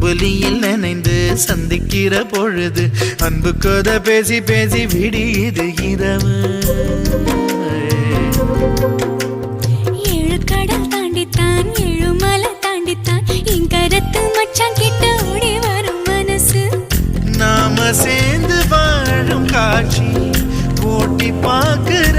அம்புலியில் நனைந்து சந்திக்கிற பொழுது அன்பு கதை பேசி பேசி விடியுது இரவு. ஏழு கடல் தாண்டித்தான் ஏழு மலை தாண்டித்தான் என் கருத்து மச்சான் கிட்ட ஓடி வரும் மனசு. நாம சேர்ந்து வாழும் காட்சி போட்டி பார்க்க